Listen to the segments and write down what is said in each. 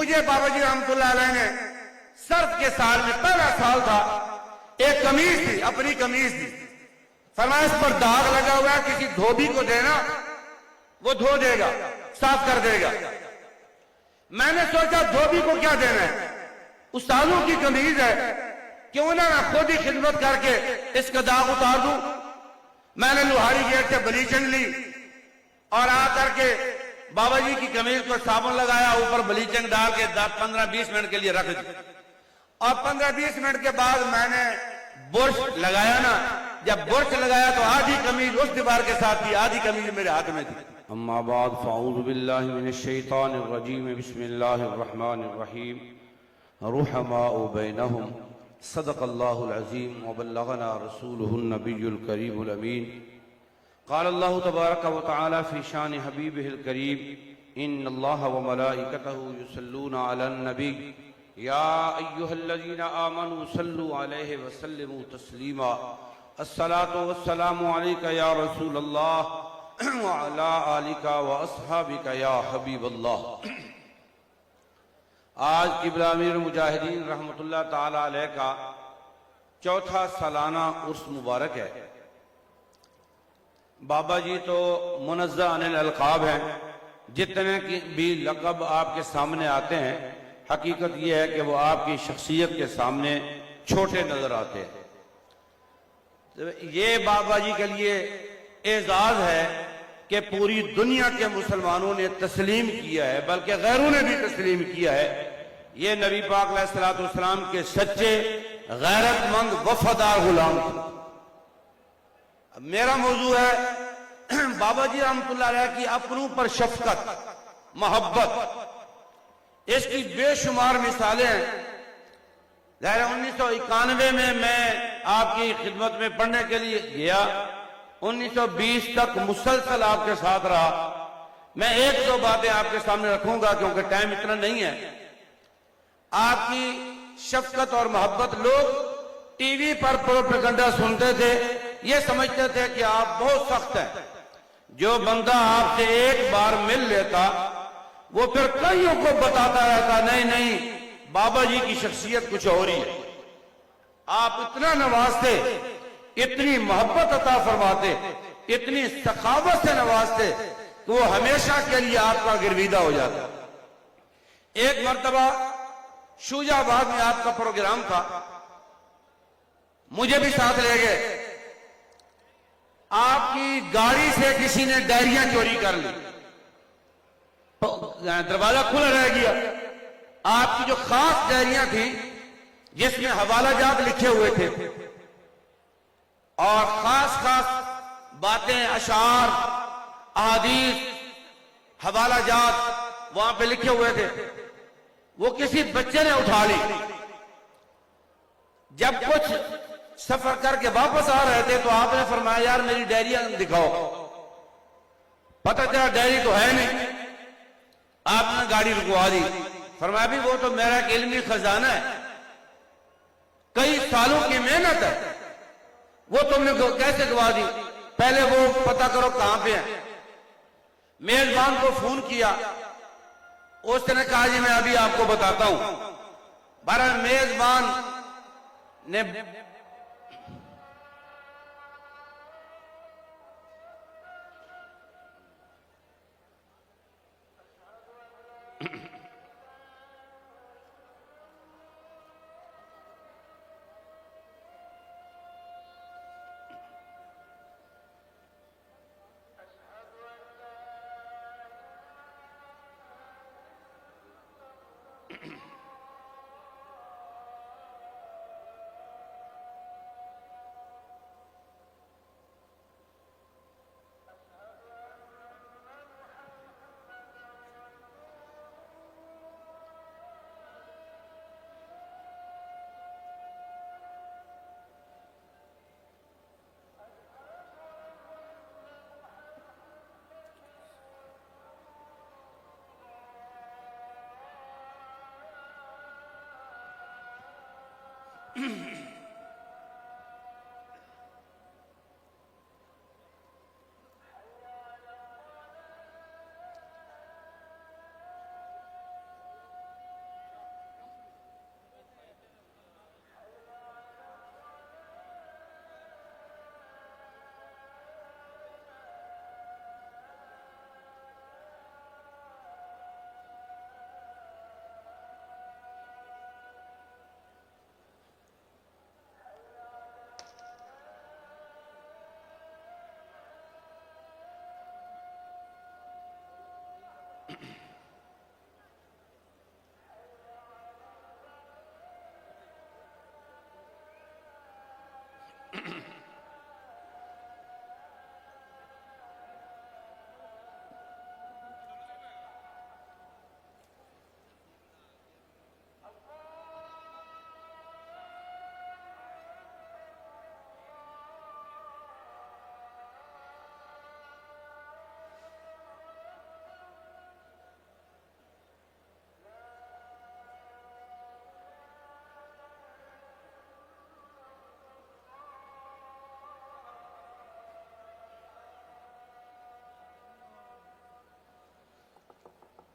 مجھے بابا جی رحمتاللہ علیہ نے سرد کے سال میں پہلا سال تھا، ایک قمیض تھی، اپنی قمیض تھی، فرمایا اس پر داغ لگا ہوا ہے، کسی دھوبی کو دینا، وہ دھو دے گا، صاف کر دے گا۔ میں نے سوچا دھوبی کو کیا دینا ہے، استادوں کی قمیض ہے، کیوں نہ میں خود ہی خدمت کر کے اس کا داغ اتار دوں۔ میں نے لوہاری گیٹ سے بلیچنگ لی اور آ کر کے بابا جی کی قمیض کو صابن لگایا، اوپر بلیچنگ ڈال کے 15-20 منٹ کے لیے رکھ دی، اور 15-20 منٹ کے بعد میں نے برش لگایا نا، جب برش لگایا تو آدھی قمیض اس دیوار کے ساتھ تھی، آدھی قمیض میرے ہاتھ میں تھی۔ اما بعد فاعوذ باللہ من الشیطان الرجیم بسم اللہ الرحمن الرحیم رحماء بینہم صدق اللہ العظیم وبلغنا رسولہ النبی الکریم الامین قال اللہ تبارک و تعالی فی شان حبیبہ الکریم ان اللہ وملائکتہ یصلون علی النبی یا ایہا الذین آمنوا صلوا علیہ وسلموا تسلیما الصلاة والسلام علیکہ یا رسول اللہ وعلا آلکہ واصحابکہ یا حبیب اللہ۔ آج قبلہ امیر المجاہدین رحمت اللہ تعالی علیہ کا چوتھا سالانہ عرس مبارک ہے۔ بابا جی تو منزہ عن الالقاب ہیں، جتنے بھی لقب آپ کے سامنے آتے ہیں، حقیقت یہ ہے کہ وہ آپ کی شخصیت کے سامنے چھوٹے نظر آتے ہیں۔ یہ بابا جی کے لیے اعزاز ہے کہ پوری دنیا کے مسلمانوں نے تسلیم کیا ہے، بلکہ غیروں نے بھی تسلیم کیا ہے۔ یہ نبی پاک علیہ السلام کے سچے غیرت مند وفادار غلام تھے۔ میرا موضوع ہے بابا جی رحمت اللہ علیہ کی اپنوں پر شفقت، محبت، اس کی بے شمار مثالیں ہیں۔ 1991 میں آپ کی خدمت میں پڑھنے کے لیے گیا، 1920 تک مسلسل آپ کے ساتھ رہا۔ میں ایک دو باتیں آپ کے سامنے رکھوں گا کیونکہ ٹائم اتنا نہیں ہے۔ آپ کی شفقت اور محبت، لوگ ٹی وی پر پروپیگنڈا سنتے تھے، یہ سمجھتے تھے کہ آپ بہت سخت ہیں۔ جو بندہ آپ سے ایک بار مل لیتا وہ پھر کئیوں کو بتاتا رہتا نہیں نہیں بابا جی کی شخصیت کچھ اور ہی ہے۔ آپ اتنا نوازتے، اتنی محبت عطا فرماتے، اتنی سخاوت سے نوازتے کہ وہ ہمیشہ کے لیے آپ کا گرویدہ ہو جاتا۔ ایک مرتبہ شوجہ آباد میں آپ کا پروگرام تھا، مجھے بھی ساتھ لے گئے۔ آپ کی گاڑی سے کسی نے ڈائریاں چوری کر لی، دروازہ کھلا رہ گیا۔ آپ کی جو خاص ڈائریاں تھیں جس میں حوالہ جات لکھے ہوئے تھے اور خاص باتیں، اشعار، احادیث، حوالہ جات وہاں پہ لکھے ہوئے تھے، وہ کسی بچے نے اٹھا لی۔ جب کچھ سفر کر کے واپس آ رہے تھے تو آپ نے فرمایا یار میری ڈائریاں دکھاؤ۔ پتہ چلا ڈائری تو ہے نہیں۔ آپ نے گاڑی رکوا دی، فرمایا بھی وہ تو میرا ایک علمی خزانہ ہے، کئی سالوں کی محنت ہے، وہ تم نے کیسے گوا دی؟ پہلے وہ پتہ کرو کہاں پہ ہیں۔ میزبان کو فون کیا، اس نے کہا جی میں ابھی آپ کو بتاتا ہوں۔ بہرحال میزبان نے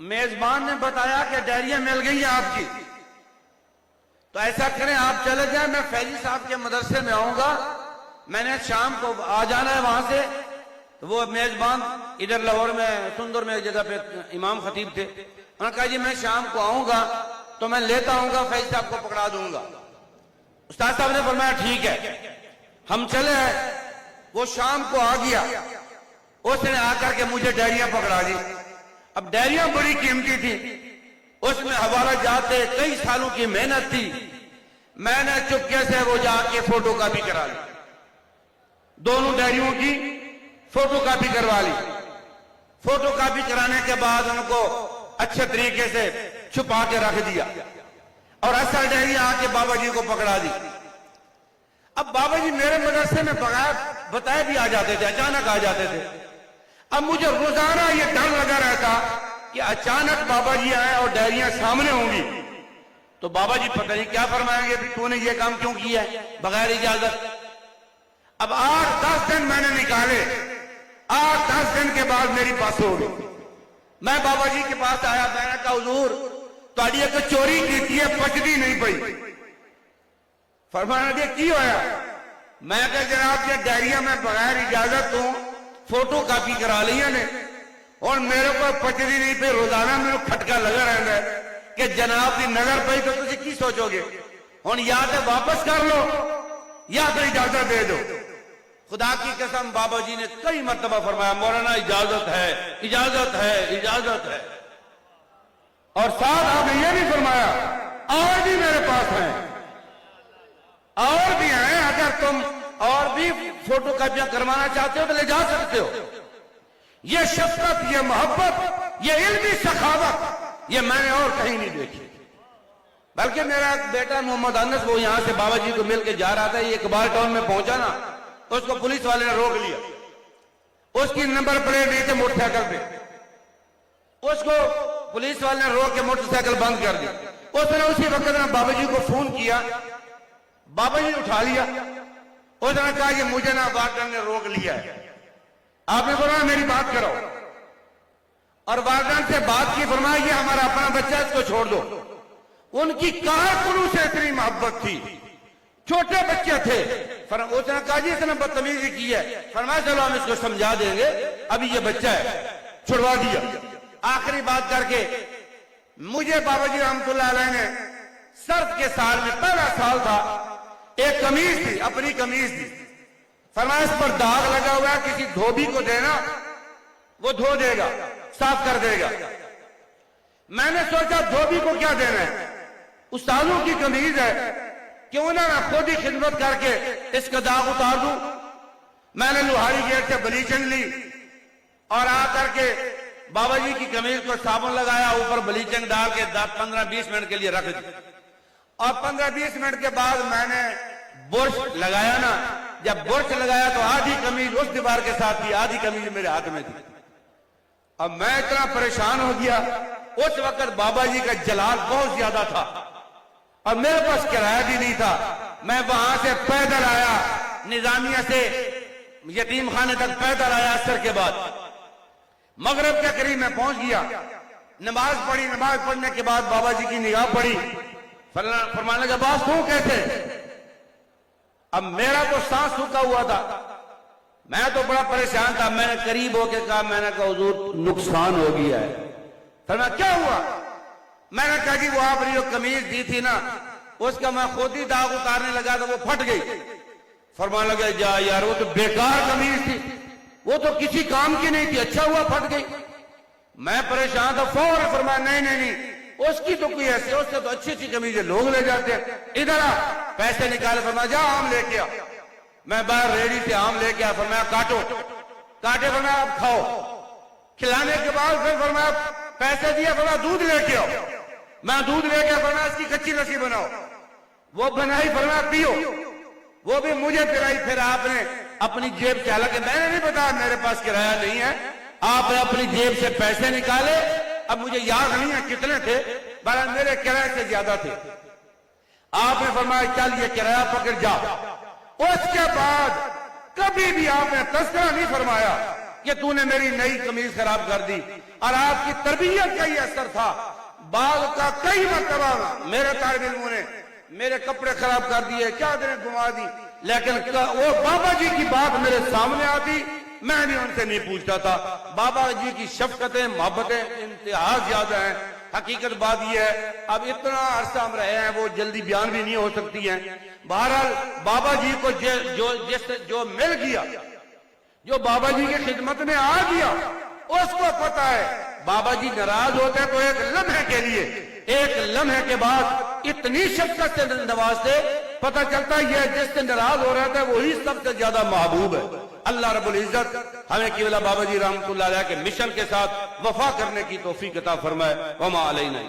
میزبان نے بتایا کہ ڈائریاں مل گئی ہیں آپ کی، تو ایسا کریں آپ چلے جائیں، میں فیضی صاحب کے مدرسے میں آؤں گا، میں نے شام کو آ جانا ہے وہاں سے۔ تو وہ میزبان ادھر لاہور میں سندر میں ایک جگہ پہ امام خطیب تھے، انہوں نے کہا جی میں شام کو آؤں گا تو میں لیتا آؤں گا، فیضی صاحب کو پکڑا دوں گا۔ استاد صاحب نے فرمایا ٹھیک ہے، ہم چلے ہیں۔ وہ شام کو آ گیا، اس نے آ کر کے مجھے ڈائریاں پکڑا دی۔ اب ڈائریاں بڑی قیمتی تھی، اس میں حوالہ جات تھے، کئی سالوں کی محنت تھی، میں نے چپکے سے وہ جا کے فوٹو کاپی کرا لی، دونوں ڈائریوں کی فوٹو کاپی کروا لی۔ فوٹو کاپی کرانے کے بعد ان کو اچھے طریقے سے چھپا کے رکھ دیا، اور اصل ڈائری آ کے بابا جی کو پکڑا دی۔ اب بابا جی میرے مدرسے میں بغیر بتائے بھی آ جاتے تھے، اچانک آ جاتے تھے۔ اب مجھے روزانہ یہ ڈر لگا رہتا کہ اچانک بابا جی آئے اور ڈائریاں سامنے ہوں گی تو بابا جی پتہ نہیں کیا فرمائیں گے، تو نے یہ کام کیوں کیا ہے بغیر اجازت۔ اب 8-10 دن میں نے نکالے، 8-10 دن کے بعد میری پاس ہو گئی۔ میں بابا جی کے پاس آیا، میں نے کہا حضور تاری ایک چوری کی ہے، پچدی نہیں پئی۔ فرمایا کہ کی ہویا؟ میں کہا جناب یہ ڈائریاں میں بغیر اجازت ہوں فوٹو کاپی کرا لیا نے، اور میرے کو پچدی نہیں پئی، روزانہ میرے کھٹکا لگا رہتا ہے کہ جناب کی نظر پئی تو تسی کی سوچو گے، ہن یا تو واپس کر لو یا تو اجازت دے دو۔ خدا کی قسم بابا جی نے کئی مرتبہ فرمایا مولانا اجازت ہے، اجازت ہے، اجازت ہے، اور ساتھ آپ نے یہ بھی فرمایا اور بھی میرے پاس ہیں، اور بھی ہیں، اگر تم اور بھی فوٹو کاپیاں کروانا چاہتے ہو تو لے جا سکتے ہو۔ یہ شفقت، یہ محبت، یہ علمی سخاوت یہ میں نے اور کہیں نہیں دیکھی۔ بلکہ میرا ایک بیٹا محمد انس وہ یہاں سے بابا جی کو مل کے جا رہا تھا، یہ اقبال ٹاؤن میں پہنچا نا، اس کو پولیس والے نے روک لیا، اس کی نمبر پلیٹ نہیں تھے موٹر سائیکل پہ، اس کو پولیس والے نے روک کے موٹر سائیکل بند کر دی۔ اس نے اسی وقت میں بابا جی کو فون کیا، بابا جی اٹھا لیا، اس نے کہا کہ مجھے نا وارڈن نے روک لیا ہے، آپ نے فرمایا میری بات کرو، اور وارڈن سے بات کی، فرمایا یہ ہمارا اپنا بچہ ہے، اس کو چھوڑ دو۔ ان کی کارکنوں سے اتنی محبت تھی، چھوٹے بچے تھے، اس نے کہا جی اس نے بدتمیزی کی ہے، فرمایا چلو ہم اس کو سمجھا دیں گے، ابھی یہ بچہ ہے، چھڑوا دیا۔ آخری بات کر کے مجھے بابا جی رحمت اللہ علیہ نے سرد کے سال میں پہلا سال تھا، ایک قمیض تھی، اپنی قمیض تھی، فرمایا اس پر داغ لگا ہوا ہے، کسی دھوبی کو دینا وہ دھو دے گا، صاف کر دے گا۔ میں نے سوچا دھوبی کو کیا دینا ہے، استادوں کی قمیض ہے، کیوں نہ خود ہی خدمت کر کے اس کا داغ اتار دوں۔ میں نے لوہاری گیٹ سے بلیچنگ لی اور آ کر کے بابا جی کی قمیض کو صابن لگایا، اوپر بلیچنگ ڈال کے 15-20 منٹ کے لیے رکھ دی، اور 15-20 منٹ کے بعد میں نے برش لگایا نا، جب برش لگایا تو آدھی قمیض اس دیوار کے ساتھ تھی، آدھی قمیض میرے ہاتھ میں تھی۔ اب میں اتنا پریشان ہو گیا، اس وقت بابا جی کا جلال بہت زیادہ تھا اور میرے پاس کرایہ بھی نہیں تھا، میں وہاں سے پیدل آیا، نظامیہ سے یتیم خانے تک پیدل آیا، عصر کے بعد مغرب کے قریب میں پہنچ گیا، نماز پڑھی، نماز پڑھنے کے بعد بابا جی کی نگاہ پڑی، فرمانے لگا باز تو کیسے؟ اب میرا تو سانس سوکھا ہوا تھا، میں تو بڑا پریشان تھا، میں نے قریب ہو کے کہا، میں نے کہا حضور نقصان ہو گیا ہے۔ فرمایا کیا ہوا؟ میں نے کہا جی وہ آپ نے جو قمیض دی تھی نا اس کا میں خود ہی داغ اتارنے لگا تو وہ پھٹ گئی۔ فرمانے لگا جا یار وہ تو بیکار قمیض تھی، وہ تو کسی کام کی نہیں تھی، اچھا ہوا پھٹ گئی۔ میں پریشان تھا، فوراً فرمایا نہیں اس کی تو کوئی ایسی، اس سے تو اچھی اچھی قمیضیں لوگ لے جاتے ہیں، ادھر آ، پیسے نکالے، فرمایا جا آم لے کے آ۔ میں باہر ریڑھی سے آم لے کے آ، فرمایا کاٹو، کاٹے، فرمایا اب کھاؤ، کھلانے کے بعد پھر فرمایا پیسے دیا، فرمایا دودھ لے کے آؤ، میں دودھ لے کے، فرمایا اس کی کچی لسی بناؤ، وہ بنائی، فرمایا پیو، وہ بھی مجھے پلائی۔ پھر آپ نے اپنی جیب سے، حالانکہ میں نے نہیں بتایا میرے پاس کرایہ نہیں ہے، آپ نے اپنی جیب سے پیسے نکالے، اب مجھے یاد نہیں ہے کتنے تھے، بہرحال میرے کرایہ سے زیادہ تھے۔ آپ نے فرمایا چل یہ کرایہ پکڑ جا۔ اس کے بعد کبھی بھی آپ نے تذکرہ نہیں فرمایا کہ تو نے میری نئی قمیض خراب کر دی. اور آپ کی تربیت کا یہ اثر تھا. بعض کا کئی مرتبہ میرے طالب علموں نے میرے کپڑے خراب کر دیے, چادریں گھما دی, لیکن وہ بابا جی کی بات میرے سامنے آتی, میں بھی ان سے نہیں پوچھتا تھا. بابا جی کی شفقتیں محبتیں انتہا زیادہ ہیں. حقیقت بات یہ ہے, اب اتنا عرصہ ہم رہے ہیں, وہ جلدی بیان بھی نہیں ہو سکتی ہیں. بہرحال بابا جی کو جو مل گیا, جو بابا جی کی خدمت میں آ گیا, اس کو پتا ہے بابا جی ناراض ہوتے تو ایک لمحے کے لیے, ایک لمحے کے بعد اتنی شفقت سے نوازتے, پتہ چلتا یہ جس سے ناراض ہو رہا تھا وہی سب سے زیادہ محبوب ہے. اللہ رب العزت ہمیں قبلہ بابا جی رحمۃ اللہ علیہ کے مشن کے ساتھ وفا کرنے کی توفیق عطا فرمائے. وما علینا.